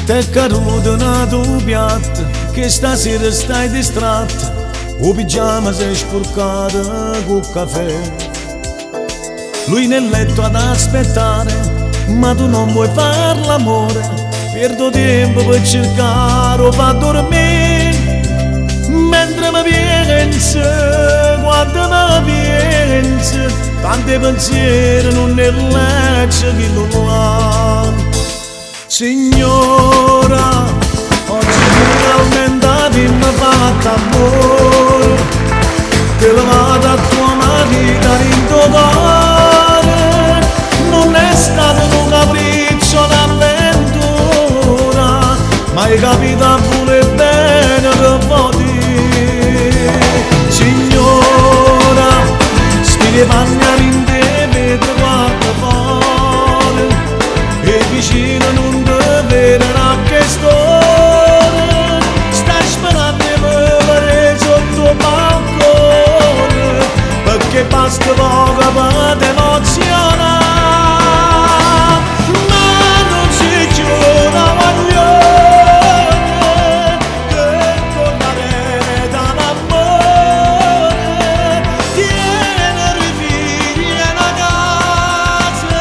T'è caduto una tua piatta che stasera stai distratta, o pigiama si è sporcata col caffè. Lui nel letto ad aspettare, ma tu non vuoi far l'amore. Perdo tempo per cercare o fa dormire, mentre mi pensa, quando mi pensa, tanti pensieri non ne lascio che non l'hanno. Signora, oggi finalmente abbiamo fatto amore, te la vado a tua matita in tuo cuore, non è stato un capriccio d'avventura, ma hai capito pure bene che vuoi dire. Signora, stile panna in te, vetro guarda fuori, e vicino non vedrà che storia, stai sperando di muovere sotto balcone, perché basta poco per emozionare. Ma non si chiuda guaglione, che tornare dall'amore, tiene rifigli a casa,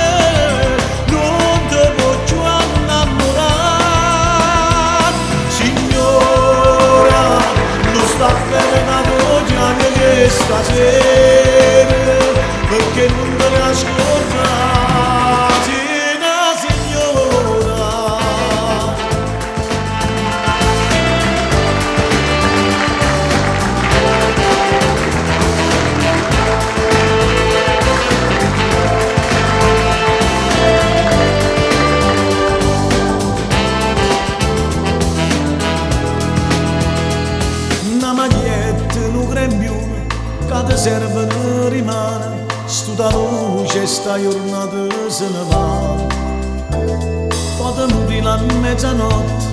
non te voglio innamorare. Signora, non sta bene una voce anche che stasera, perché non te la scordate, signora. Una maglietta, un grembiule, che ti serve non rimane, sta luce sta giornata se ne va. Poi ti muti la mezzanotte,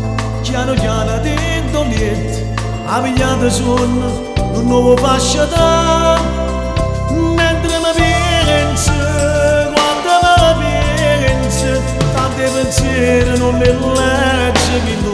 chiaro chiaro dentro lietto, a pigliata sonno, un nuovo fascio da. Mentre mi pensi, quando mi pensi, tanti pensieri non ne leggi che